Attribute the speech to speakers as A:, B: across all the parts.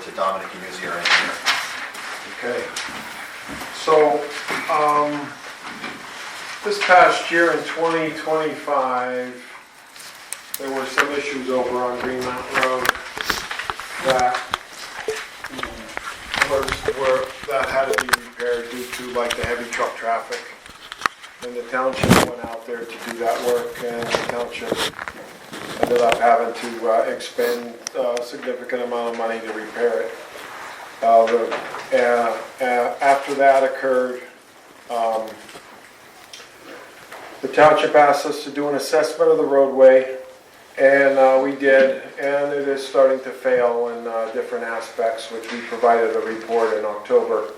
A: to Dominic Uzi, our engineer.
B: Okay. So, this past year in 2025, there were some issues over on Green Mountain Road that that had to be repaired due to like the heavy truck traffic. And the township went out there to do that work, and the township ended up having to expend a significant amount of money to repair it. After that occurred, the township asked us to do an assessment of the roadway, and we did, and it is starting to fail in different aspects, which we provided a report in October.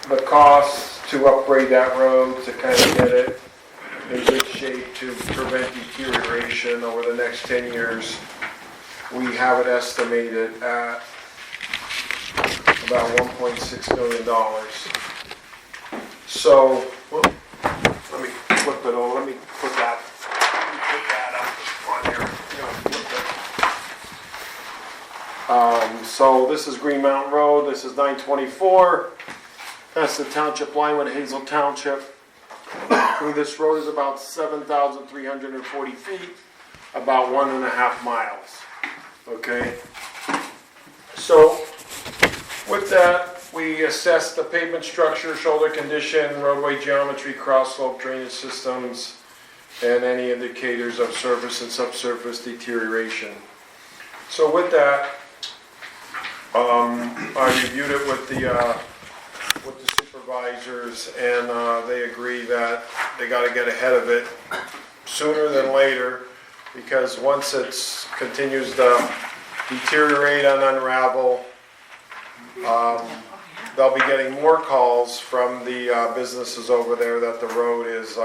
B: The costs to upgrade that road, to kind of get it in good shape to prevent deterioration over the next 10 years, we have it estimated at about $1.6 million. So, let me flip it over. Let me put that up on here. So this is Green Mountain Road. This is 924. That's the township line with Hazel Township. This road is about 7,340 feet, about 1.5 miles. Okay. So with that, we assess the pavement structure, shoulder condition, roadway geometry, cross slope drainage systems, and any indicators of surface and subsurface deterioration. So with that, I reviewed it with the supervisors, and they agree that they got to get ahead of it sooner than later, because once it continues to deteriorate and unravel, they'll be getting more calls from the businesses over there that the road is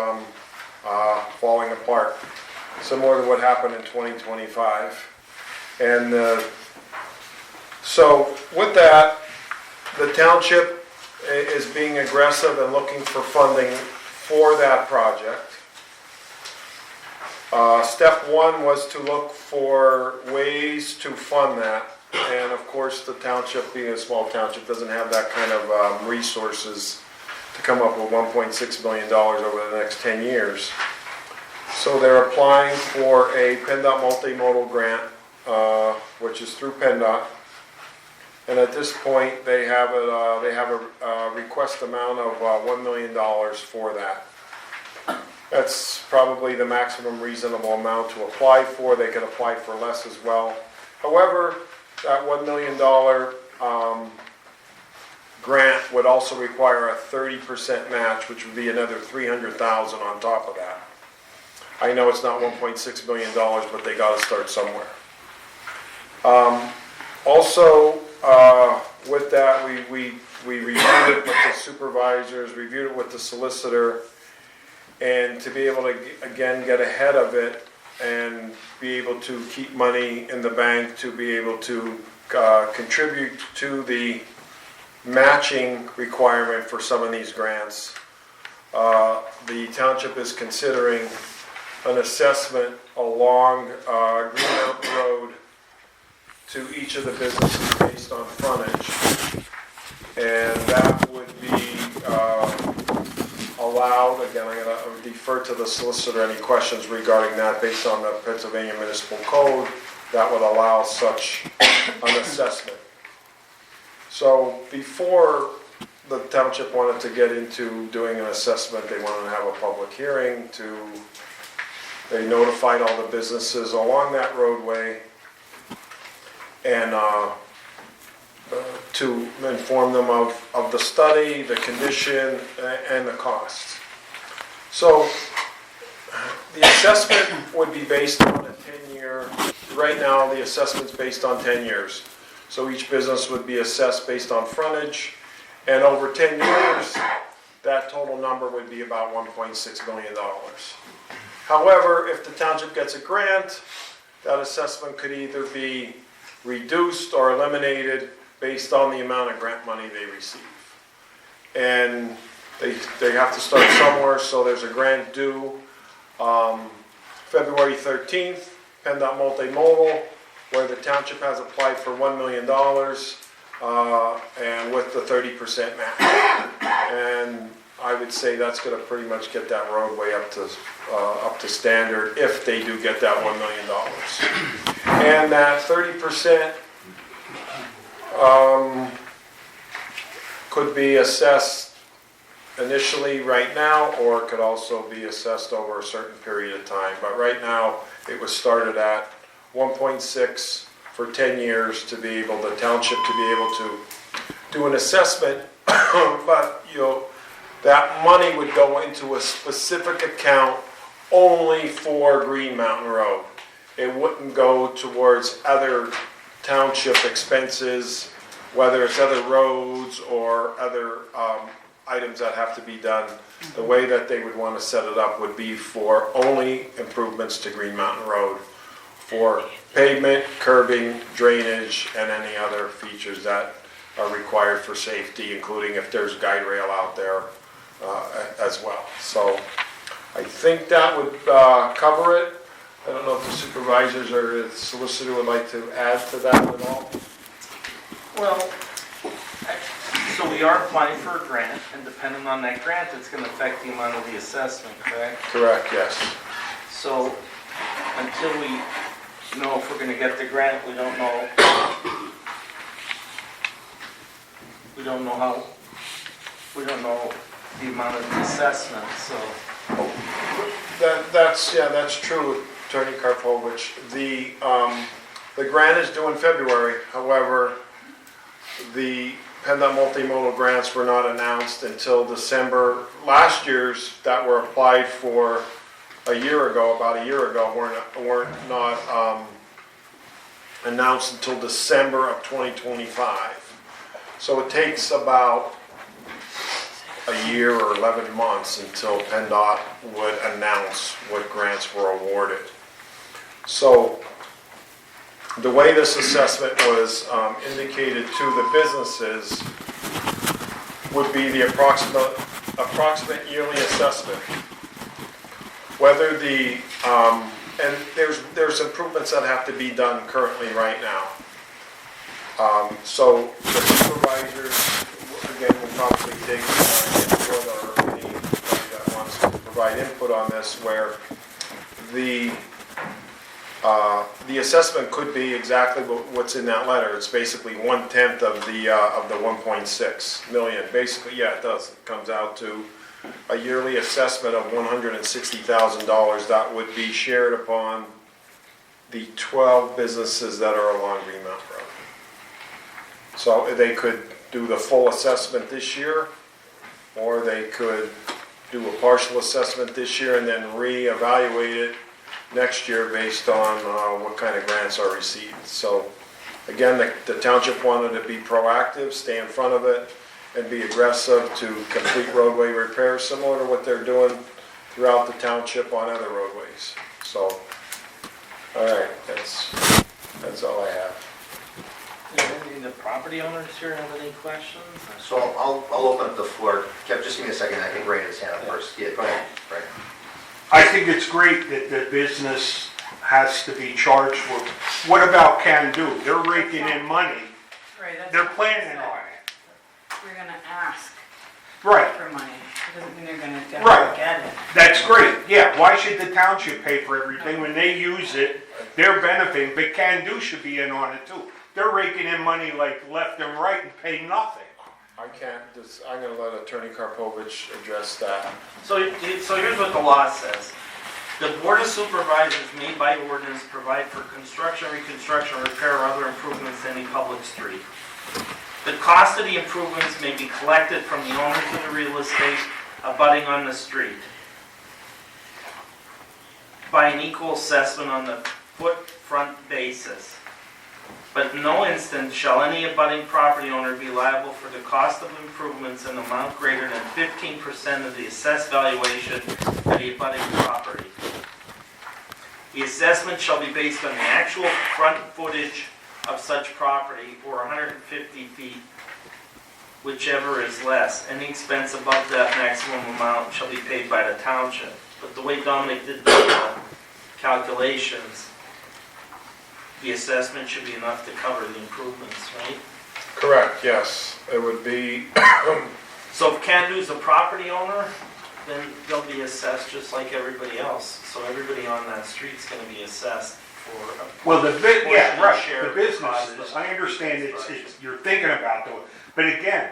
B: falling apart, similar to what happened in 2025. And so with that, the township is being aggressive and looking for funding for that project. Step one was to look for ways to fund that. And of course, the township, being a small township, doesn't have that kind of resources to come up with $1.6 million over the next 10 years. So they're applying for a PennDOT multimodal grant, which is through PennDOT. And at this point, they have a request amount of $1 million for that. That's probably the maximum reasonable amount to apply for. They can apply for less as well. However, that $1 million grant would also require a 30% match, which would be another $300,000 on top of that. I know it's not $1.6 million, but they got to start somewhere. Also, with that, we reviewed it with the supervisors, reviewed it with the solicitor, and to be able to, again, get ahead of it and be able to keep money in the bank to be able to contribute to the matching requirement for some of these grants. The township is considering an assessment along Green Mountain Road to each of the businesses based on frontage, and that would be allowed. Again, I'm going to defer to the solicitor any questions regarding that based on the Pennsylvania Municipal Code that would allow such an assessment. So before the township wanted to get into doing an assessment, they wanted to have a public hearing. They notified all the businesses along that roadway and to inform them of the study, the condition, and the costs. So the assessment would be based on a 10-year, right now the assessment's based on 10 years. So each business would be assessed based on frontage, and over 10 years, that total number would be about $1.6 million. However, if the township gets a grant, that assessment could either be reduced or eliminated based on the amount of grant money they receive. And they have to start somewhere, so there's a grant due February 13th. PennDOT Multimodal where the township has applied for $1 million, and with the 30% match. And I would say that's gonna pretty much get that roadway up to standard if they do get that $1 million. And that 30%, could be assessed initially right now, or it could also be assessed over a certain period of time. But right now, it was started at 1.6 for 10 years to be able, the township to be able to do an assessment, but that money would go into a specific account only for Green Mountain Road. It wouldn't go towards other township expenses, whether it's other roads or other items that have to be done. The way that they would want to set it up would be for only improvements to Green Mountain Road, for pavement, curbing, drainage, and any other features that are required for safety, including if there's guide rail out there as well. So I think that would cover it. I don't know if the supervisors or the solicitor would like to add to that at all.
A: Well, so we are applying for a grant, and depending on that grant, it's going to affect the amount of the assessment, correct?
B: Correct, yes.
A: So until we know if we're going to get the grant, we don't know. We don't know the amount of the assessment. So
B: That's true, Attorney Karpovich. The grant is due in February. However, the PennDOT multimodal grants were not announced until December. Last year's that were applied for about a year ago, weren't announced until December of 2025. So it takes about a year or 11 months until PennDOT would announce what grants were awarded. So the way this assessment was indicated to the businesses would be the approximate yearly assessment. Whether the, and there's improvements that have to be done currently right now. So the supervisors, again, will probably take input, or anybody that wants to provide input on this, where the assessment could be exactly what's in that letter. It's basically 1/10 of the 1.6 million. Basically, yeah, it does. It comes out to a yearly assessment of $160,000 that would be shared upon the 12 businesses that are along Green Mountain Road. So they could do the full assessment this year, or they could do a partial assessment this year and then reevaluate it next year based on what kind of grants are received. So again, the township wanted to be proactive, stay in front of it, and be aggressive to complete roadway repairs, similar to what they're doing throughout the township on other roadways. So, all right, that's all I have.
A: do any of the property owners here have any questions?
C: So I'll open up the floor. Kev, just give me a second. I think Ray has his hand up first. Yeah, go ahead, Ray.
D: I think it's great that the business has to be charged for. What about Can Do? They're raking in money.
E: Right, that's
D: They're
E: what
D: planning
E: I
D: on
E: said. We're gonna ask
D: Right,
E: for money. It doesn't mean they're gonna
D: Right.
E: definitely get it.
D: that's great. Yeah, why should the township pay for everything when they use it? They're benefiting, but Can Do should be in on it too. They're raking in money like left and right and pay nothing.
B: I'm gonna let Attorney Karpovich address that.
A: So here's what the law says. The Board of Supervisors may by ordinance provide for construction, reconstruction, repair, or other improvements to any public street. The cost of the improvements may be collected from the owners of the real estate abutting on the street by an equal assessment on the foot-front basis. But in no instance shall any abutting property owner be liable for the cost of improvements in amount greater than 15% of the assessed valuation of the abutting property. The assessment shall be based on the actual front footage of such property, or 150 feet, whichever is less. Any expense above that maximum amount shall be paid by the township. But the way Dominic did the calculations, the assessment should be enough to cover the improvements, right?
B: Correct, yes. It would be,
A: So if Candu's a property owner, then they'll be assessed just like everybody else. So everybody on that street's gonna be assessed for a
D: Well, yeah, right,
A: share
D: the
A: of
D: businesses,
A: cost.
D: I understand you're thinking about doing, but again,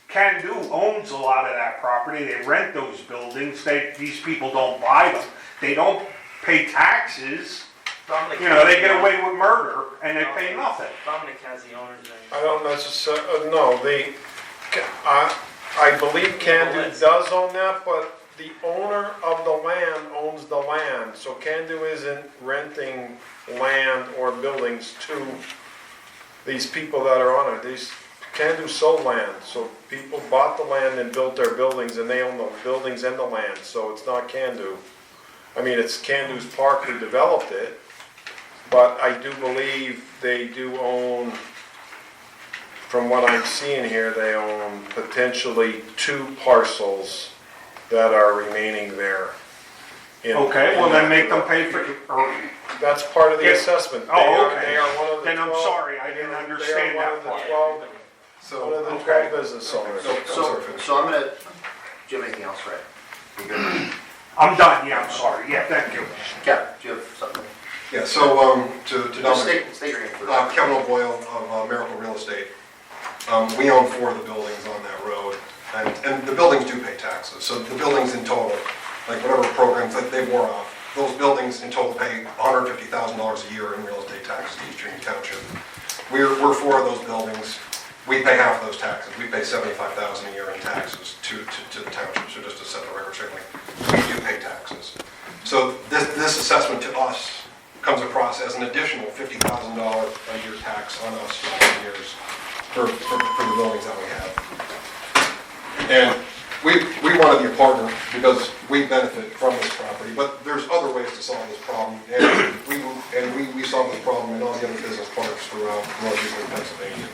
D: Candu owns a lot of that property, they rent those buildings, these people don't buy them, they don't pay taxes,
A: Dominic
D: you know, they
A: has
D: get
A: the
D: away with murder, and they pay nothing.
A: Dominic has the owner's name.
B: I don't necessarily, no, I believe Candu does own that, but the owner of the land owns the land. So Candu isn't renting land or buildings to these people that are on it. Candu sold land, so people bought the land and built their buildings, and they own the buildings and the land, so it's not Candu. I mean, it's Candu's park who developed it, but I do believe they do own, from what I'm seeing here, they own potentially 2 parcels that are remaining there.
D: Okay, well then make them pay for, or,
B: That's part of the
D: Yeah.
B: assessment.
D: Oh, okay.
B: They are one of the 12.
D: then I'm sorry, I didn't understand
B: They are
D: that
B: one of the
D: part.
B: 12, one
C: So,
B: of the
D: Okay.
B: 12 business owners.
C: so I'm gonna, do you have anything else, Ray? You good?
D: I'm done, yeah, I'm sorry, yeah, thank you.
C: Kevin, do you have something?
F: Yeah, so, to
C: Just
F: Dominic,
C: state your name for
F: Kevin O'Boyle of Miracle Real Estate. We own 4 of the buildings on that road, and the buildings do pay taxes, so the buildings in total, like whatever programs that they wore off, those buildings in total pay $150,000 a year in real estate taxes to East Trinity Township. We're 4 of those buildings, we pay half of those taxes, we pay $75,000 a year in taxes to the township, so just to set the record straight, we do pay taxes. So this assessment to us comes across as an additional $50,000 a year tax on us for 10 years for the buildings that we have. And we want to be a partner because we benefit from this property, but there's other ways to solve this problem. And we solve this problem in all the other business parks throughout northeastern Pennsylvania.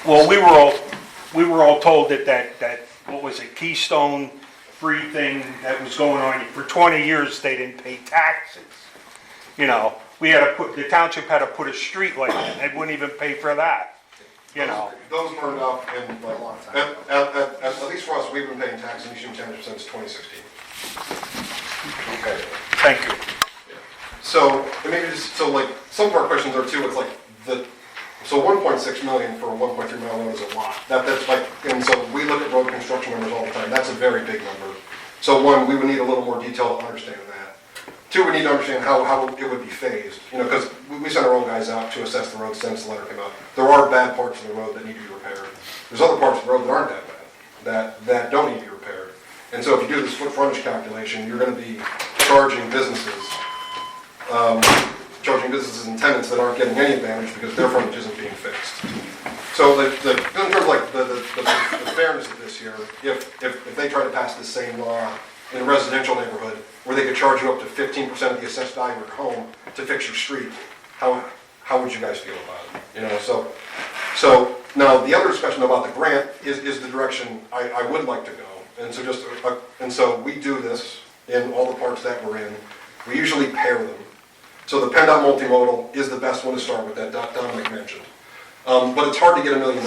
D: Well, we were all told that, what was it, Keystone free thing that was going on, for 20 years, they didn't pay taxes. You know, the township had to put a street light in, they wouldn't even pay for that, you know.
F: Those burned up in,
C: A long time
F: at least for us, we've been paying tax in East Trinity Township since 2016.
D: Okay, thank you.
F: So, and maybe just, so like, some of our questions are too, it's like, so 1.6 million for a 1.3 mile road is a lot. That's like, and so we look at road construction numbers all the time, that's a very big number. So 1, we would need a little more detail to understand that. 2, we need to understand how it would be phased, you know, because we sent our own guys out to assess the road since the letter came out. There are bad parts of the road that need to be repaired. There's other parts of the road that aren't that bad, that don't need to be repaired. And so if you do this foot frontage calculation, you're going to be charging businesses and tenants that aren't getting any advantage because their frontage isn't being fixed. So in terms of like the fairness of this here, if they try to pass the same law in a residential neighborhood where they could charge you up to 15% of the assessed value of your home to fix your street, how would you guys feel about it? You know, so now the other discussion about the grant is the direction I would like to go. And so and so we do this in all the parts that we're in. We usually pair them. So the PennDOT multimodal is the best one to start with that Dominic mentioned. But it's hard to get $1 million.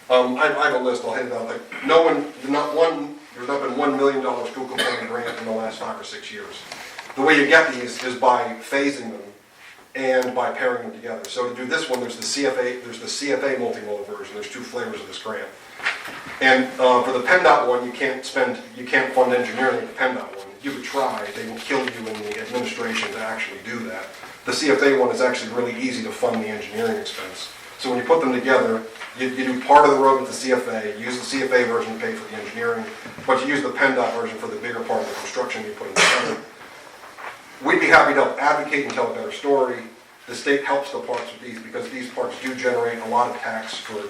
F: I have a list, I'll hand it out. Like there's not been $1 million school component grant in the last 5 or 6 years. The way you get these is by phasing them and by pairing them together. So to do this one, there's the CFA multimodal version. There's 2 flavors of this grant. And for the PennDOT one, you can't fund engineering with the PennDOT one. You could try, they will kill you in the administration to actually do that. The CFA one is actually really easy to fund the engineering expense. So when you put them together, you do part of the road with the CFA, you use the CFA version to pay for the engineering, but you use the PennDOT version for the bigger part of the construction you put in together. We'd be happy to help advocate and tell a better story. The state helps the parks with these because these parks do generate a lot of tax for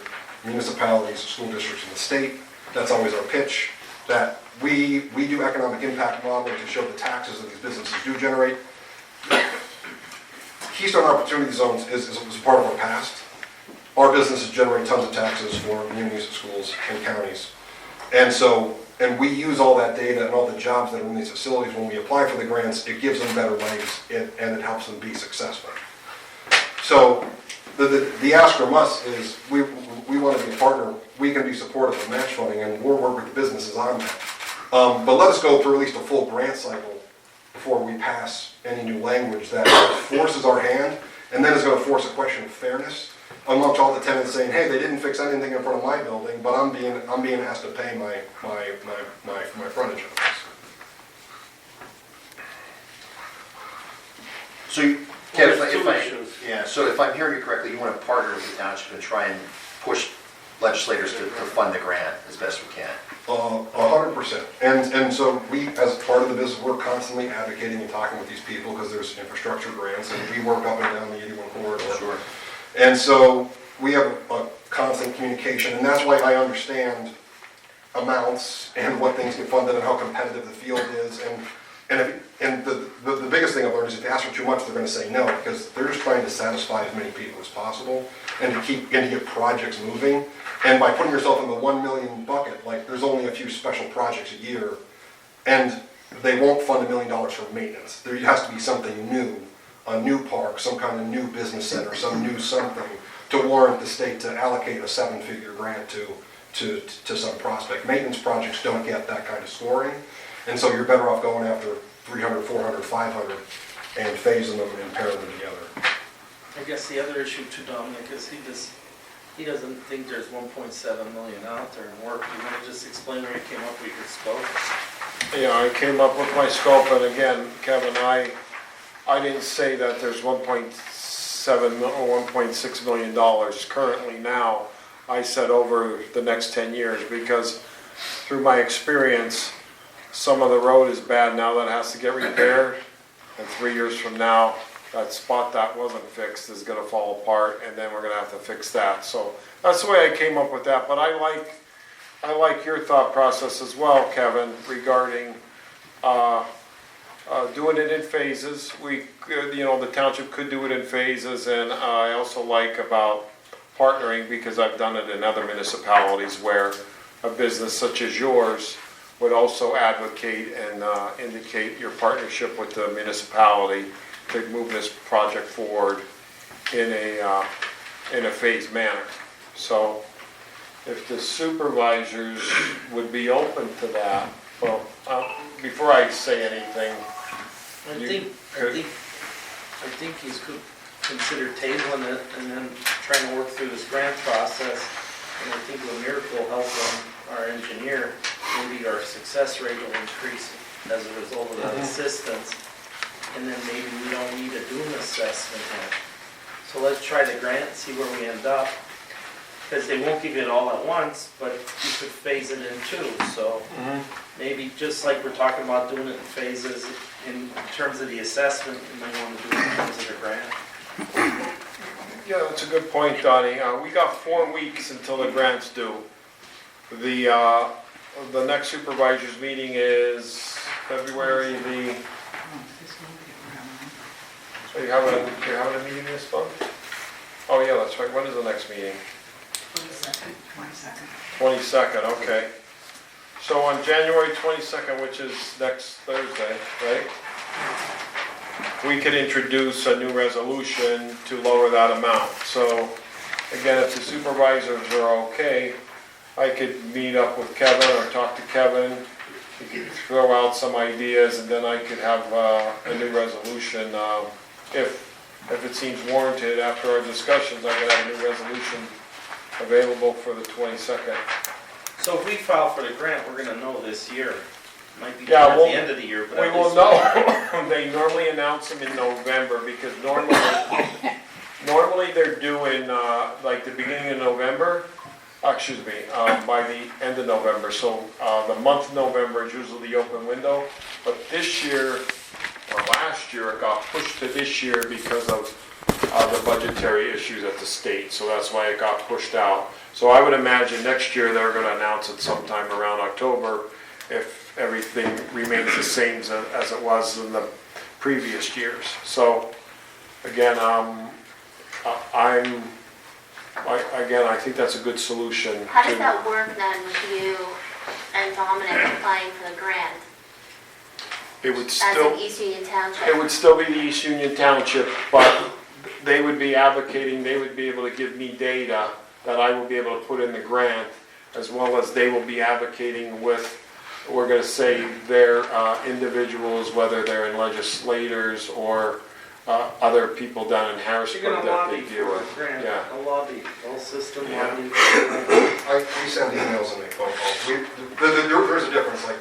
F: municipalities, school districts in the state. That's always our pitch, that we do economic impact modeling to show the taxes that these businesses do generate. Keystone Opportunity Zones is part of our past. Our businesses generate tons of taxes for communities, schools, and counties. And we use all that data and all the jobs that are in these facilities when we apply for the grants. It gives them better legs and it helps them be successful. So the ask from us is, we want to be a partner, we can be supportive of match funding, and we'll work with the businesses on that. But let us go through at least a full grant cycle before we pass any new language that forces our hand, and then is going to force a question of fairness amongst all the tenants saying, hey, they didn't fix anything in front of my building, but I'm being asked to pay my frontage on this.
C: So, Kevin, so if I'm hearing you correctly, you want to partner with the township and try and push legislators to fund the grant as best we can?
F: 100%. And so we, as part of the business, we're constantly advocating and talking with these people because there's infrastructure grants, and we work up and down the 81 corridor.
C: Sure.
F: And so we have a constant communication, and that's why I understand amounts and what things get funded and how competitive the field is. And the biggest thing I've learned is if you ask for too much, they're going to say no, because they're just trying to satisfy as many people as possible and to get projects moving. And by putting yourself in the 1 million bucket, like there's only a few special projects a year, and they won't fund $1 million for maintenance. There has to be something new, a new park, some kind of new business center, some new something to warrant the state to allocate a 7-figure grant to some prospect. Maintenance projects don't get that kind of scoring, and so you're better off going after 300, 400, 500 and phasing them and pairing them together.
A: I guess the other issue too, Dominic, is he doesn't think there's 1.7 million out there in work. You want to just explain where you came up with your scope?
B: Yeah, I came up with my scope, and again, Kevin, I didn't say that there's 1.7 or 1.6 million dollars currently now. I said over the next 10 years, because through my experience, some of the road is bad now that has to get repaired, and 3 years from now, that spot that wasn't fixed is gonna fall apart, and then we're gonna have to fix that. So that's the way I came up with that, but I like your thought process as well, Kevin, regarding doing it in phases. The township could do it in phases, and I also like about partnering, because I've done it in other municipalities where a business such as yours would also advocate and indicate your partnership with the municipality to move this project forward in a phased manner. So if the supervisors would be open to that, well, before I say anything,
A: I think he's could consider tabling it and then trying to work through this grant process. And I think the miracle will help our engineer. Maybe our success rate will increase as a result of that assistance. And then maybe we don't need to do an assessment yet. So let's try the grant and see where we end up. Because they won't give you it all at once, but you could phase it in two. So maybe just like we're talking about doing it in phases in terms of the assessment, you might want to do it in terms of the grant.
B: yeah, that's a good point, Donnie. We got 4 weeks until the grant's due. The next supervisors meeting is February the... So you're having a meeting this month? Oh yeah, that's right. When is the next meeting? 22nd, okay. So on January 22nd, which is next Thursday, right? We could introduce a new resolution to lower that amount. So again, if the supervisors are okay, I could meet up with Kevin or talk to Kevin. He could throw out some ideas, and then I could have a new resolution. If it seems warranted after our discussions, I could have a new resolution available for the 22nd.
A: So if we file for the grant, we're going to know this year. Might be
B: Yeah,
A: at the end of the year, but
B: We
A: at
B: will
A: least
B: know. They normally announce them in November, because normally they're due in like the beginning of November. By the end of November. So the month of November is usually the open window. But this year, or last year, it got pushed to this year because of the budgetary issues at the state. So that's why it got pushed out. So I would imagine next year they're going to announce it sometime around October if everything remains the same as it was in the previous years. So again, I think that's a good solution.
G: How does that work then with you and Dominic applying for the grant?
B: It would
G: As
B: still,
G: in East Union Township?
B: it would still be the East Union Township, but they would be advocating, they would be able to give me data that I will be able to put in the grant, as well as they will be advocating with, we're gonna say, their individuals, whether they're in legislators or other people down in
A: You're
B: Harrisburg
A: gonna
B: that they
A: lobby
B: deal
A: for a
B: with.
A: grant,
B: Yeah.
A: a lobby, whole system
B: Yeah.
A: lobby.
F: We send emails and make phone calls. There's a difference, like,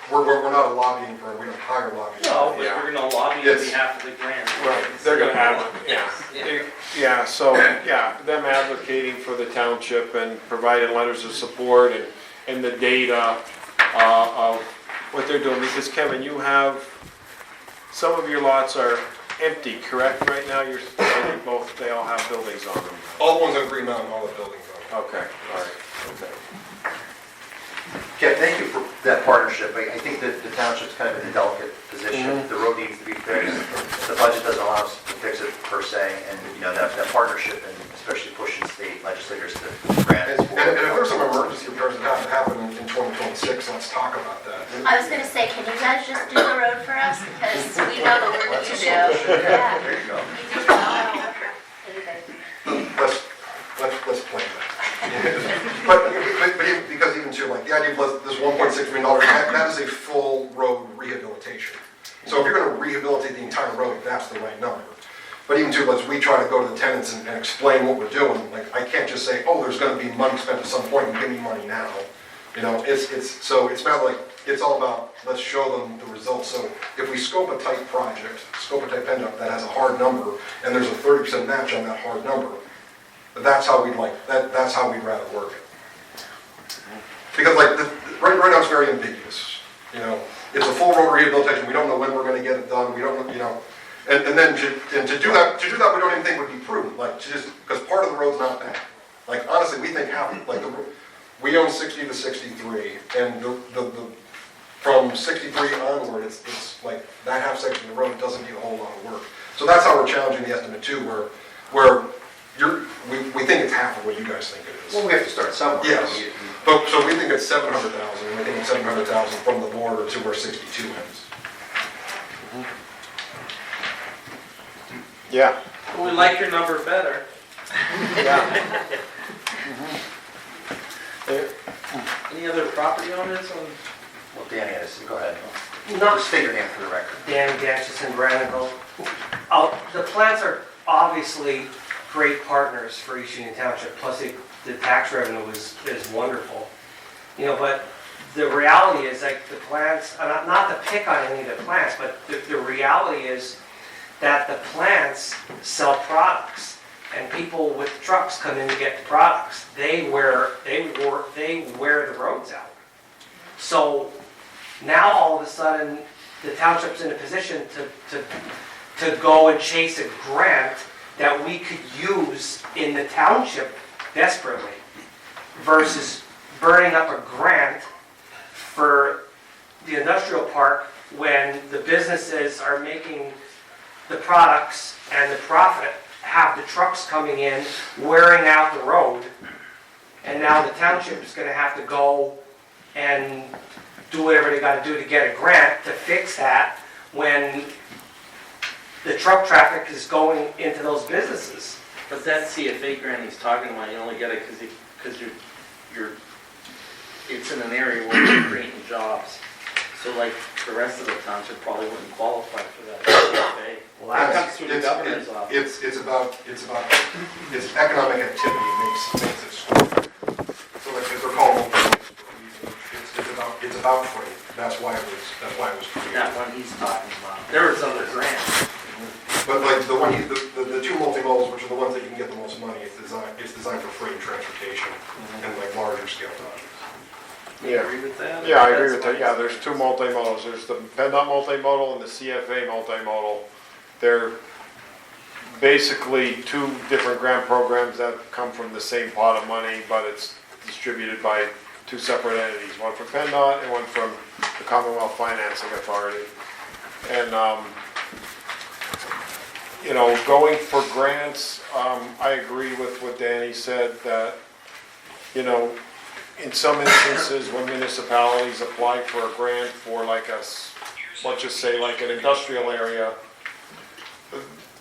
F: we're not a lobbying firm, we don't hire lobbying.
A: No, but
B: Yeah.
A: we're gonna lobby on
F: It's-
A: behalf of the grant.
B: Right, they're gonna have, yeah.
A: Yeah.
B: Yeah, so, yeah, them advocating for the township and providing letters of support and the data of what they're doing, because Kevin, you have, some of your lots are empty, correct, right now? They all have buildings on them.
F: All the ones on Green Mountain, all the buildings on
B: Okay, all right, okay.
C: Ken, thank you for that partnership. I think that the township's kind of in a delicate position.
B: Mhm.
C: The road needs to be fixed. The budget doesn't allow us to fix it per se, and, you know, that partnership and especially pushing state legislators to grant.
F: it. And if there's some emergency repairs that have to happen in 2026, let's talk about that.
G: I was gonna say, can you guys just do the road for us? Because we know the work you do. Yeah.
C: There you go.
G: You do all the work. Anything.
F: Let's plan that. But because even too, like, the idea of this $1.6 million, that is a full road rehabilitation. So if you're gonna rehabilitate the entire road, that's the right number. But even too, we try to go to the tenants and explain what we're doing. Like, I can't just say, oh, there's gonna be money spent at some point and give me money now. You know, it's not like, it's all about, let's show them the results. So if we scope a tight project, scope a tight PennDOT that has a hard number, and there's a 30% match on that hard number, that's how we'd rather work it. Because right now it's very ambiguous, you know, it's a full road rehabilitation, we don't know when we're gonna get it done, we don't know, you know, and then to do that, we don't even think would be prudent, like, to just, because part of the road's not bad. Like, honestly, we think half, like, we own 60 to 63, and from 63 onward, it's like, that half section of the road doesn't need a whole lot of work. So that's how we're challenging the estimate too, where we think it's half of what you guys think it is.
C: Well, we have to start somewhere.
F: Yes, but, so we think it's 700,000, and we think it's 700,000 from the border to where 62 ends.
B: Yeah,
A: We like your number better.
B: yeah.
A: Any other property owners on?
C: Well, Danny, go ahead.
H: Not
C: Just state your name for the record.
H: Danny Gatchison, Brannigle. The plants are obviously great partners for East Union Township, plus the tax revenue is wonderful. You know, but the reality is, like, the plants, not to pick on any of the plants, but the reality is that the plants sell products, and people with trucks come in to get the products. They wear the roads out. So now all of a sudden, the township's in a position to go and chase a grant that we could use in the township desperately, versus burning up a grant for the industrial park when the businesses are making the products and the profit, have the trucks coming in, wearing out the road, and now the township is gonna have to go and do whatever they gotta do to get a grant to fix that when the truck traffic is going into those businesses.
A: But that CFA grant he's talking about, you only get it because you're, it's in an area where you're creating jobs. So like the rest of the township probably wouldn't qualify for that CFA.
H: Well,
A: That
H: that's-
A: comes through the governor's office.
F: It's economic activity makes it score. So like, if they're called it's about freight. That's why it was created.
A: That one he's talking about. There was other grants.
F: But like the two multimodals, which are the ones that you can get the most money, it's designed for freight and transportation and like larger scale projects.
A: Do you agree with that?
B: Yeah, I agree with that, yeah, there's two multimodals, there's the PennDOT multimodal and the CFA multimodal. They're basically two different grant programs that come from the same pot of money, but it's distributed by two separate entities, one from PennDOT and one from the Commonwealth Financing Authority. And, you know, going for grants, I agree with what Danny said, that, you know, in some instances, when municipalities apply for a grant for like let's just say like an industrial area,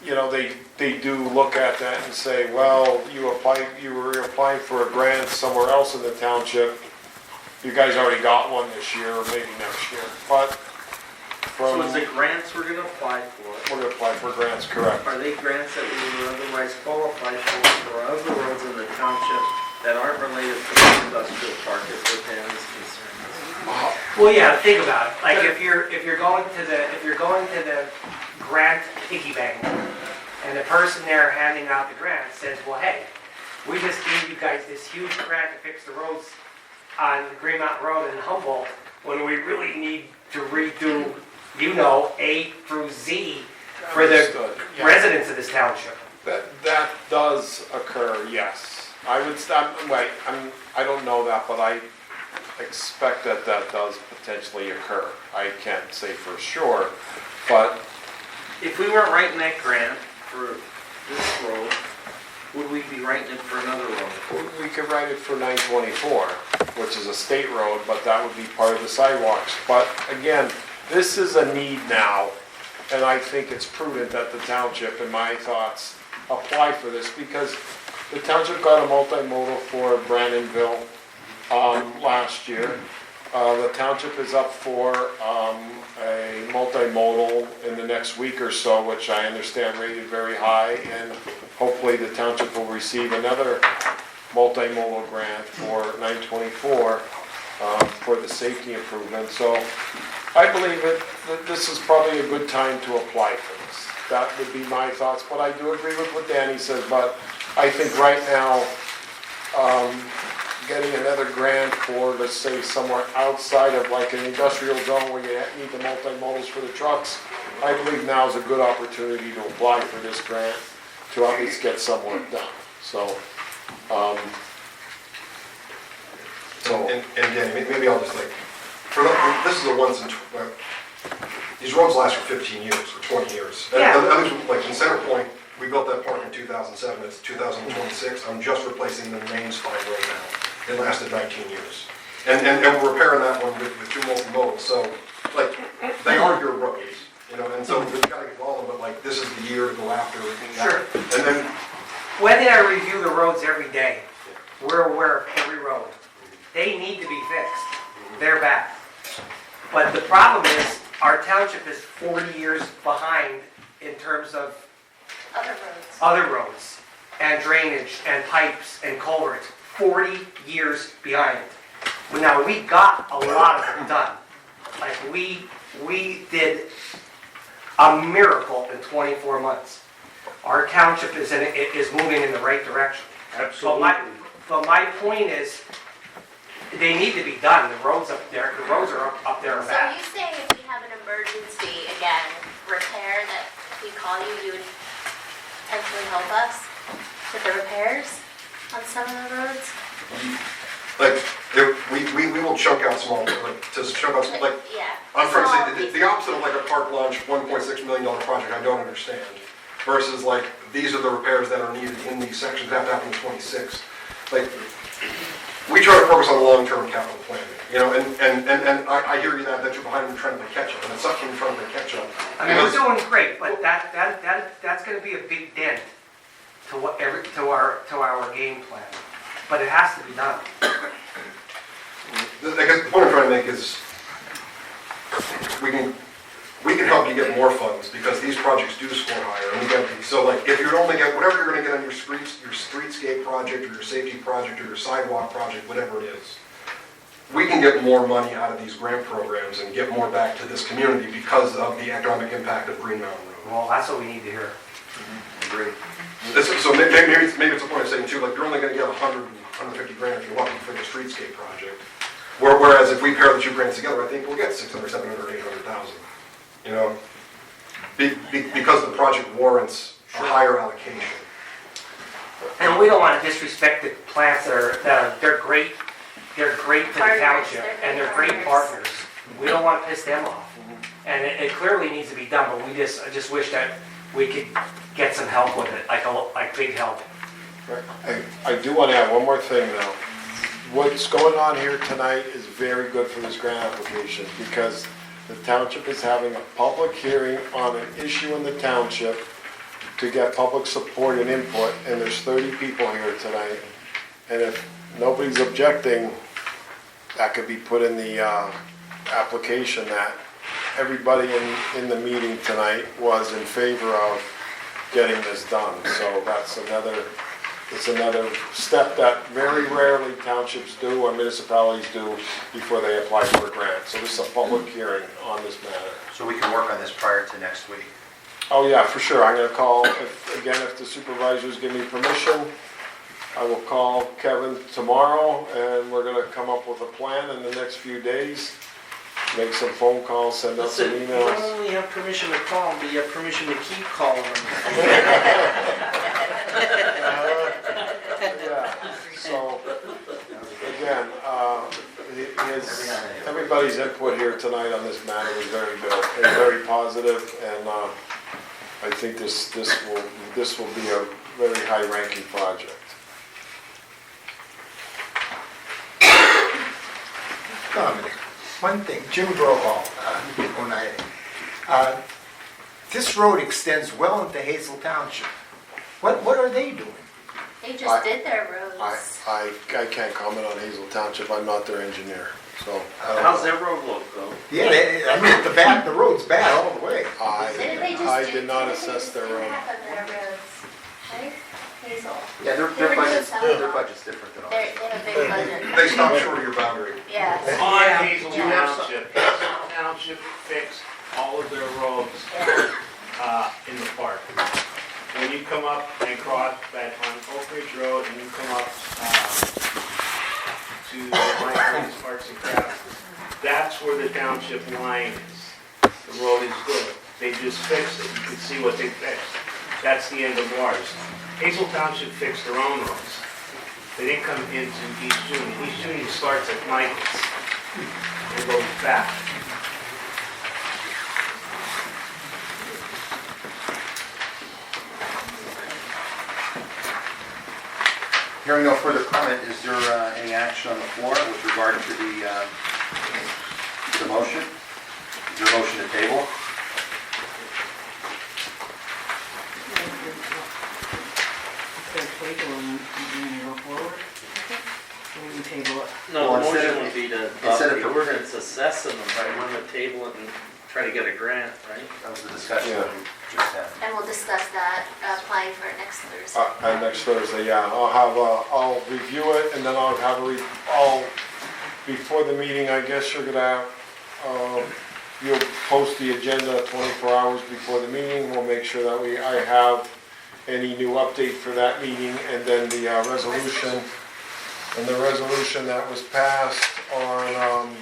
B: you know, they do look at that and say, well, you were applying for a grant somewhere else in the township. You guys already got one this year, or maybe next year, but
A: So
B: from,
A: is it grants we're gonna apply for?
B: we're gonna apply for grants, correct?
A: Are they grants that we would otherwise qualify for other roads in the township that aren't related to the industrial park as what Dan's concerned?
H: Well, yeah, think about it. Like if you're going to the grant piggy bank, and the person there handing out the grant says, well, hey, we just gave you guys this huge grant to fix the roads on Green Mountain Road in Humboldt, when we really need to redo, A through Z for the
B: Understood, yeah.
H: residents of this township.
B: That does occur, yes. I would, I don't know that, but I expect that does potentially occur. I can't say for sure, but
A: If we weren't writing that grant for this road, would we be writing it for another road?
B: we could write it for 924, which is a state road, but that would be part of the sidewalks. But again, this is a need now, and I think it's prudent that the township, in my thoughts, apply for this, because the township got a multimodal for Brandonville last year. The township is up for a multimodal in the next week or so, which I understand rated very high, and hopefully the township will receive another multimodal grant for 924 for the safety improvement. So I believe that this is probably a good time to apply for this. That would be my thoughts, but I do agree with what Danny says, but I think right now, getting another grant for, let's say, somewhere outside of like an industrial zone where you need the multimodals for the trucks, I believe now is a good opportunity to apply for this grant to at least get some work done. So,
F: And Danny, maybe I'll just like, this is a once in, these roads last for 15 years or 20 years.
H: Yeah.
F: At least, like in Center Point, we built that park in 2007, it's 2026, I'm just replacing the main spine right now. It lasted 19 years. And we're repairing that one with two multimodals, so, like, they are your roads, you know, and so we've got to get all of it, like, this is the year to go after.
H: Sure.
F: And then,
H: Wendy and I review the roads every day. We're aware of every road. They need to be fixed. They're bad. But the problem is, our township is 40 years behind in terms of
G: Other roads.
H: other roads and drainage and pipes and culverts. 40 years behind. Well, now, we got a lot of them done. Like, we did a miracle in 24 months. Our township is moving in the right direction.
A: Absolutely.
H: But my point is, they need to be done. The roads up there, the roads are up there and
G: So
H: back.
G: you say if we have an emergency, again, repair, that if we call you, you would potentially help us with the repairs on some of the roads?
F: like, we will chunk out small, like, to chunk out, like,
G: Yeah.
F: I'm trying
G: Small
F: to say,
G: pieces.
F: the opposite of like a park lunch, $1.6 million project, I don't understand. Versus like, these are the repairs that are needed in these sections that have to happen in 26. Like, we try to focus on long-term capital planning, you know, and I hear you that you're behind and trying to play catch-up, and it sucks when you're trying to play catch-up.
H: I mean, we're doing great, but that's gonna be a big dent to our game plan. But it has to be done.
F: I guess the point I'm trying to make is, we can help you get more funds, because these projects do score higher, and we get these. So like, if you only get, whatever you're gonna get on your streetscape project, or your safety project, or your sidewalk project, whatever it is, we can get more money out of these grant programs and get more back to this community because of the economic impact of Green Mountain Road.
H: Well, that's what we need to hear.
C: Agree.
F: So maybe it's a point of saying too, like, you're only gonna get 100, 150 grand if you're lucky for the streetscape project. Whereas if we pair the two grants together, I think we'll get 600, 700, 800,000. You know, because the project warrants a higher allocation.
H: And we don't want to disrespect the plants they're great to the
G: Partners,
H: township,
G: they're
H: and they're
G: great
H: great
G: partners.
H: partners. We don't want to piss them off. And it clearly needs to be done, but I just wish that we could get some help with it, like big help.
B: I do want to add one more thing though. What's going on here tonight is very good for this grant application, because the township is having a public hearing on an issue in the township to get public support and input, and there's 30 people here tonight. And if nobody's objecting, that could be put in the application that everybody in the meeting tonight was in favor of getting this done. So that's it's another step that very rarely townships do or municipalities do before they apply for a grant. So this is a public hearing on this matter.
C: So we can work on this prior to next week.
B: Oh, yeah, for sure. I'm gonna call, if the supervisors give me permission, I will call Kevin tomorrow, and we're gonna come up with a plan in the next few days. Make some phone calls, send out some
A: Listen, you don't
B: emails.
A: only have permission to call them, but you have permission to keep calling them.
B: Yeah, so, again, everybody's input here tonight on this matter was very good, and very positive, and I think this will be a very high-ranking project.
I: Dominic, one thing, Jim Brohall, Oneida. This road extends well into Hazel Township. What are they doing?
G: They just did their roads.
B: I can't comment on Hazel Township, I'm not their engineer, so.
A: How's their road look though?
I: Yeah, I mean, the road's bad all the way.
G: Didn't they just
B: I
G: do-
B: did not
G: didn't they
B: assess
G: just
B: their
G: do
B: road.
G: half of their roads, right? Hazel.
C: Yeah,
G: They were doing some of them.
C: budget's different than ours.
G: They have a big budget.
F: They stop short of your boundary.
G: Yes.
J: On Hazel
G: Yeah.
J: Township, Hazel Township fixed all of their roads in the park. When you come up and cross that on Oak Ridge Road and you come up to Michael's Arts and Crafts, that's where the township line is. The road is good. They just fixed it. You can see what they fixed. That's the end of ours. Hazel Township fixed their own roads. They didn't come into East Junior. East Junior starts at Michael's and goes back.
C: Hearing no further comment, is there any action on the floor with regard to the motion? Is there a motion to table?
E: Instead of table them, you're gonna go forward. We're gonna table it.
A: No,
C: Well,
A: the
C: instead
A: motion
C: of-
A: would be to
C: instead
A: adopt
C: of-
A: the ordinance assessing them, right, we're gonna table it and try to get a grant, right?
C: That was the discussion that we just had.
G: And we'll discuss that, applying for it next Thursday.
B: Next Thursday, yeah, I'll review it, and then I'll have before the meeting, I guess you're gonna have, you'll post the agenda 24 hours before the meeting, we'll make sure that I have any new update for that meeting, and then the resolution, that was passed on,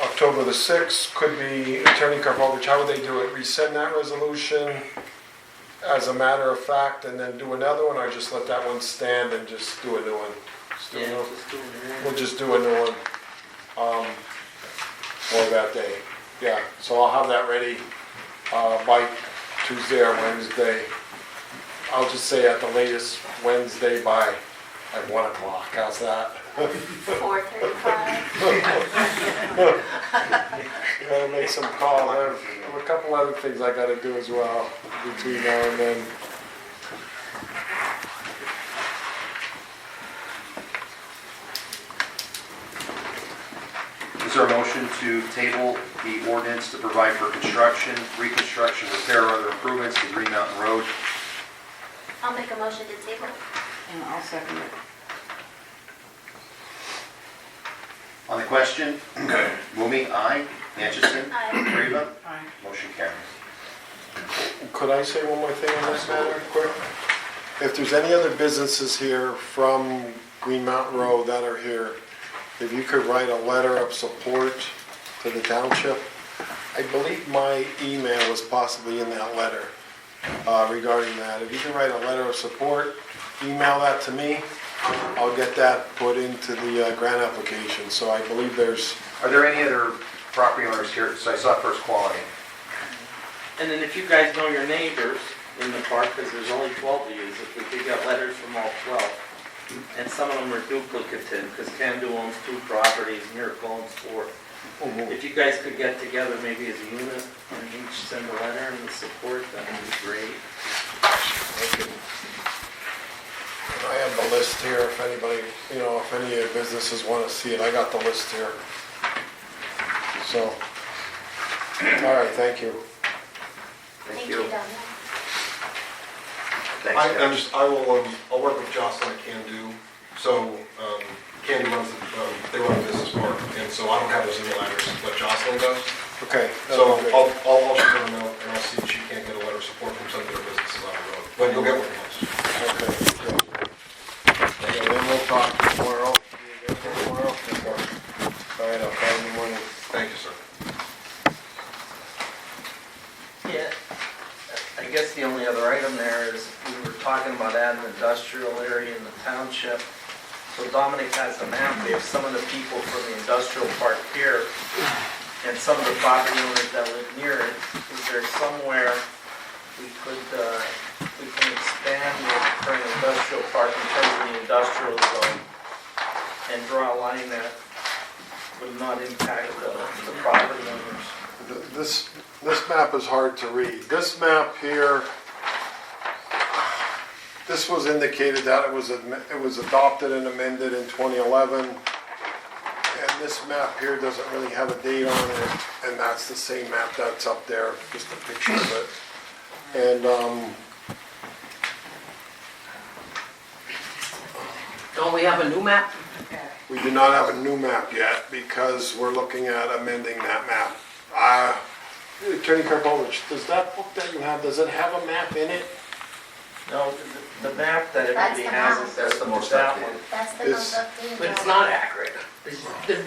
B: October the 6th, could be Attorney Karpovich, how would they do it? Rescind that resolution as a matter of fact, and then do another one, or just let that one stand and just do a new one? Just do a
A: Yeah,
B: new-
A: just do it.
B: We'll just do a new one, for that day. Yeah, so I'll have that ready, by Tuesday or Wednesday. I'll just say at the latest Wednesday by like 1 o'clock, how's that?
G: 4:35.
B: Gotta make some calls, I have a couple other things I gotta do as well between now and then.
C: Is there a motion to table the ordinance to provide for construction, reconstruction, repair, or other improvements to Green Mountain Road?
G: I'll make a motion to table.
E: And I'll second it.
C: On the question, Mumi, aye. Atchison?
G: Aye.
C: Reba?
E: Aye.
C: Motion carries.
B: Could I say one more thing on this matter, quick? If there's any other businesses here from Green Mountain Road that are here, if you could write a letter of support to the township. I believe my email was possibly in that letter regarding that. If you can write a letter of support, email that to me. I'll get that put into the grant application. So I believe there's,
C: Are there any other property owners here? So I saw First Quality.
A: And then if you guys know your neighbors in the park, because there's only 12 of you, if we could get letters from all 12. And some of them are duplicative, because Candu owns 2 properties, Miracle owns 4. If you guys could get together maybe as a unit and each send a letter and support, that would be great.
B: I have the list here, if anybody, if any of the businesses want to see it, I got the list here. So, all right, thank you.
G: Thank you, Donna.
C: Thanks, guys.
F: I'll work with Jocelyn at Can Do. So, Candy runs, they run a business park, and so I don't have those email addresses, but Jocelyn does.
B: Okay.
F: So I'll shoot her a note, and I'll see if she can't get a letter of support from some of their businesses on the road. But you'll get one from us.
B: Okay. Good. Okay, then we'll talk tomorrow. You get there tomorrow? All right, I'll call you in the morning.
F: Thank you, sir.
A: Yeah, I guess the only other item there is we were talking about adding an industrial area in the township. So Dominic has a map. We have some of the people from the industrial park here and some of the property owners that live near it. Is there somewhere we can expand the current industrial park in terms of the industrial zone and draw a line that would not impact the property owners?
B: This map is hard to read. This map here, this was indicated that it was adopted and amended in 2011. And this map here doesn't really have a date on it, and that's the same map that's up there, just a picture of it. And,
E: Don't we have a new map?
B: we do not have a new map yet because we're looking at amending that map. Attorney Karpovich, does that book that you have, does it have a map in it?
A: No, the map that
G: That's
A: everybody
G: the
A: has
G: map.
A: is
C: That's the most
A: that
C: updated.
A: one.
G: That's the
B: It's-
G: most updated.
E: But it's
G: one.
E: not accurate.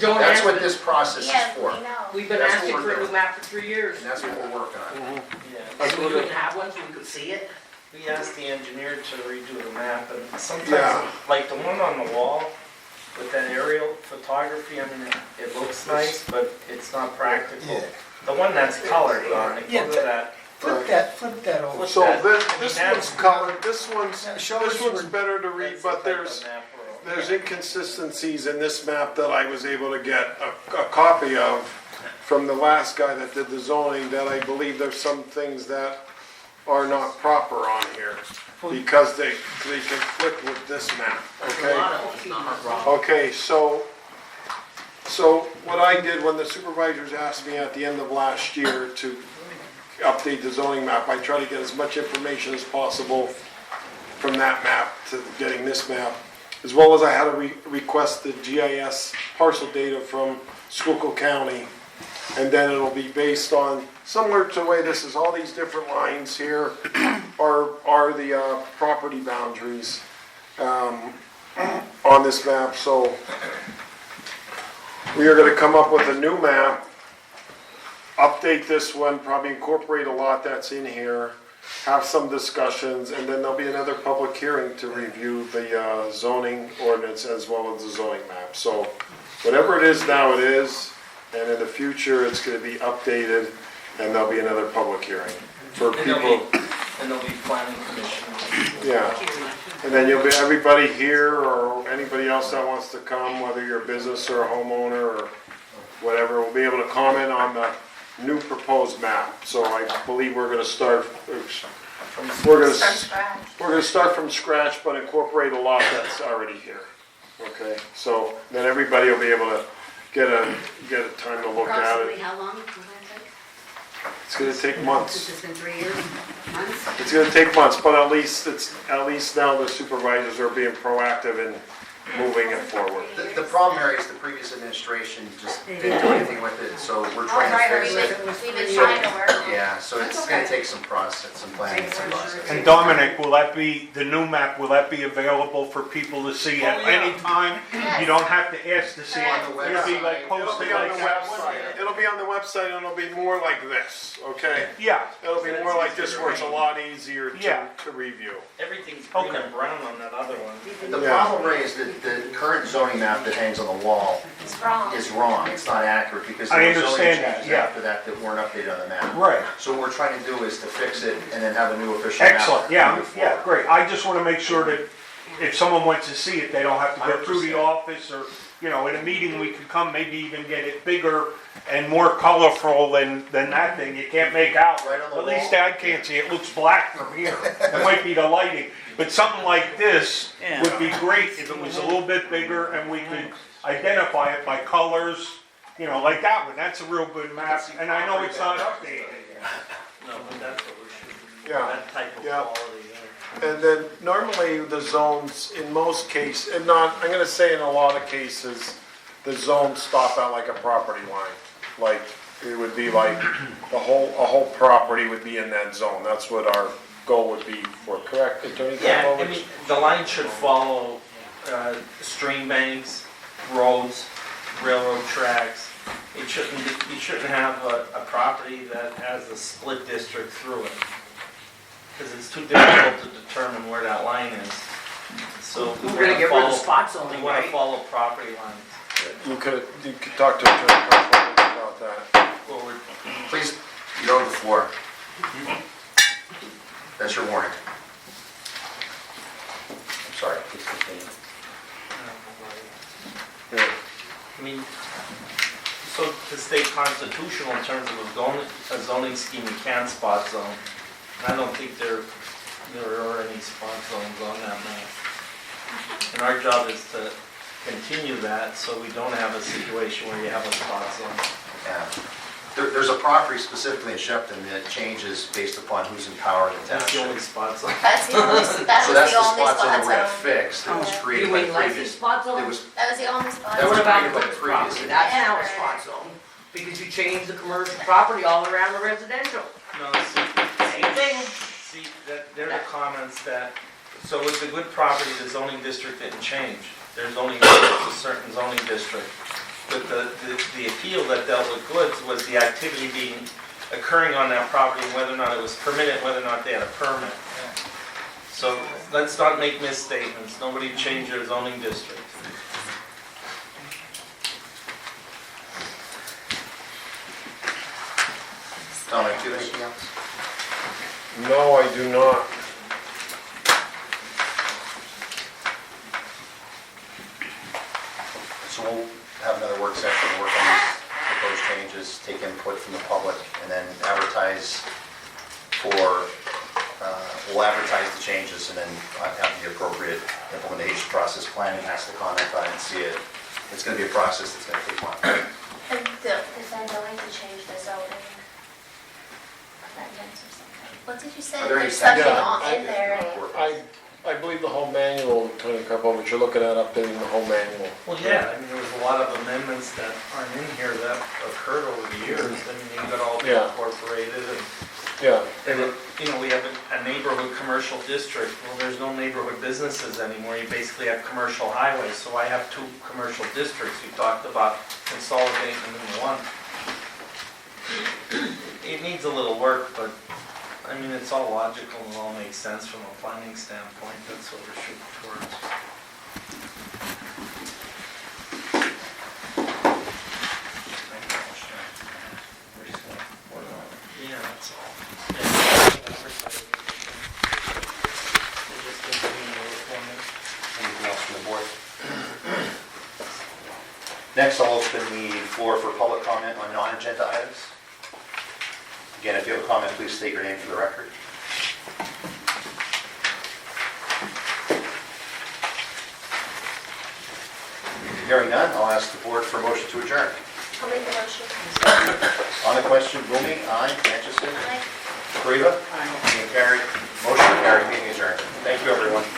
E: Don't
C: That's
E: ask
C: what
E: me.
C: this process is
G: Yeah,
C: for,
G: we know.
E: We've been
C: that's what
E: asking
C: we're
E: for a new
C: doing.
E: map for 3 years.
C: and that's what we're working on.
A: Yeah.
E: So we couldn't have one so we could see it?
A: We asked the engineer to redo the map, and
B: Yeah.
A: sometimes, like the one on the wall with that aerial photography, I mean, it looks nice, but it's not practical. The one that's colored on it,
I: Yeah,
A: go to that.
I: Flip that over.
B: So this one's colored, this one's
I: Show us where-
B: better to read,
A: That's the
B: but
A: type
B: there's
A: of map we're-
B: There's inconsistencies in this map that I was able to get a copy of from the last guy that did the zoning, that I believe there's some things that are not proper on here because they conflict with this map, okay? Okay, so what I did when the supervisors asked me at the end of last year to update the zoning map, I tried to get as much information as possible from that map to getting this map, as well as I had to request the GIS parcel data from Schuylkill County. And then it'll be based on, similar to the way this is, all these different lines here are the property boundaries on this map. So we are gonna come up with a new map, update this one, probably incorporate a lot that's in here, have some discussions, and then there'll be another public hearing to review the zoning ordinance as well as the zoning map. So whatever it is now, it is, and in the future, it's gonna be updated, and there'll be another public hearing for people.
A: And there'll be planning commission.
B: Yeah, and then you'll be, everybody here, or anybody else that wants to come, whether you're a business or a homeowner, or whatever, will be able to comment on the new proposed map. So I believe we're gonna start,
G: From scratch.
B: we're gonna start from scratch, but incorporate a lot that's already here. Okay, so then everybody will be able to get a time to look at
K: Approximately
B: it.
K: how long will that take?
B: It's gonna take months.
K: It's been 3 years, months?
B: It's gonna take months, but at least now the supervisors are being proactive in moving it forward.
C: The problem, Mary, is the previous administration just didn't do anything with it, so we're trying to fix it.
G: We've been trying to work on it.
C: Yeah, so it's gonna take some process, some planning, some process.
D: And Dominic, will that be, the new map, will that be available for people to see at any time? You don't have to ask to see it.
C: On the
D: It'll be like
B: It'll
D: posted
B: be on
D: like
B: the
D: that.
B: website. It'll be on the website, and it'll be more like this, okay?
D: Yeah,
B: It'll be more like this, where it's a lot easier
D: Yeah.
B: to review.
A: Everything's green
D: Okay.
A: and brown on that other one.
C: The
B: Yeah.
C: problem, Ray, is that the current zoning map that hangs on the wall
G: It's wrong.
C: is wrong, it's not accurate, because
D: I
C: there were zoning
D: understand that,
C: changes
D: yeah.
C: after that that weren't updated on the map.
D: right.
C: So what we're trying to do is to fix it and then have a new official map.
D: Excellent, yeah,
C: move
D: yeah,
C: forward.
D: great. I just want to make sure that if someone wants to see it, they don't have to go through the
C: 100%.
D: office or, you know, in a meeting, we could come, maybe even get it bigger and more colorful than that thing. You can't make out,
C: Right on the
D: at least
C: wall.
D: I can't see, it looks black from here. It might be the lighting, but something like this would be great if it was a little bit bigger and we could identify it by colors, you know, like that one. That's a real good map, and I know it's not updated.
A: No, but that's what we're shooting,
B: Yeah,
A: that type of
B: yeah.
A: quality there.
B: And then normally the zones, in most cases, and not, I'm gonna say in a lot of cases, the zones stop at like a property line. Like, it would be like, a whole property would be in that zone. That's what our goal would be for, correct, Attorney
A: Yeah, I
B: Karlovic?
A: mean, the line should follow stream banks, roads, railroad tracks. You shouldn't have a property that has a split district through it. Because it's too difficult to determine where that line is. So we
E: We're gonna get rid of
A: follow,
E: the spot
A: we
E: zoning,
A: want to
E: right?
A: follow property lines.
B: You could talk to Attorney Karlovic about that.
A: Well, we're,
C: Please, you don't have the floor. That's your warning. I'm sorry, please continue.
B: Yeah.
A: I mean, so to stay constitutional in terms of a zoning scheme, you can spot zone. And I don't think there are any spot zones on that map. And our job is to continue that so we don't have a situation where you have a spot zone.
C: Yeah. There's a property specifically in Shepton that changes based upon who's in power in the
A: That's the only
C: township.
A: spot zone.
G: That's the only, that
C: So
G: was
C: that's
G: the
C: the
G: only
C: spot zone that
G: spot
C: we're gonna
G: zone.
C: fix, that was
G: Yeah.
C: created
E: You
C: by
E: mean
C: the
E: like
C: previous.
E: this spot
C: It
E: zone?
C: was,
G: That was the only spot
C: That was
E: What
G: zone.
E: about
C: created by
E: the
C: the
E: property?
C: previous.
E: That's now a spot zone, because you changed the commercial property all around the residential.
A: No,
E: Same thing.
A: see, there are comments that, so with the good property, the zoning district didn't change. There's only a certain zoning district. But the appeal that dealt with goods was the activity occurring on that property, and whether or not it was permitted, whether or not they had a permit. So let's not make misstatements. Nobody changed their zoning district.
C: Dominic, do you have anything else?
B: No, I do not.
C: So we'll have another work session, work on these proposed changes, take input from the public, and then advertise we'll advertise the changes and then have the appropriate implementation process. Planning has to comment on it and see it. It's gonna be a process that's gonna take a while.
G: And is that going to change the zoning amendments or something? What did you say?
C: Are there any
G: There's something
B: sections?
G: on in there.
B: I believe the whole manual, Attorney Karlovic, you're looking at updating the whole manual.
A: Well, yeah, I mean, there was a lot of amendments that aren't in here that occurred over the years. I mean, they got all
B: Yeah.
A: incorporated and
B: Yeah,
A: you know, we have a neighborhood commercial district. Well, there's no neighborhood businesses anymore. You basically have commercial highways. So I have two commercial districts. You talked about consolidating them into one. It needs a little work, but I mean, it's all logical and it all makes sense from a planning standpoint. That's what we're shooting towards. Yeah, that's all.
C: Anything else from the board? Next, I'll open the floor for public comment on non-agenda items. Again, if you have a comment, please state your name for the record. Hearing none, I'll ask the board for a motion to adjourn.
G: I'll make the motion.
C: On the question, Boomy, aye. Atchison?
G: Aye.
C: Kariba? Aye. Motion carried.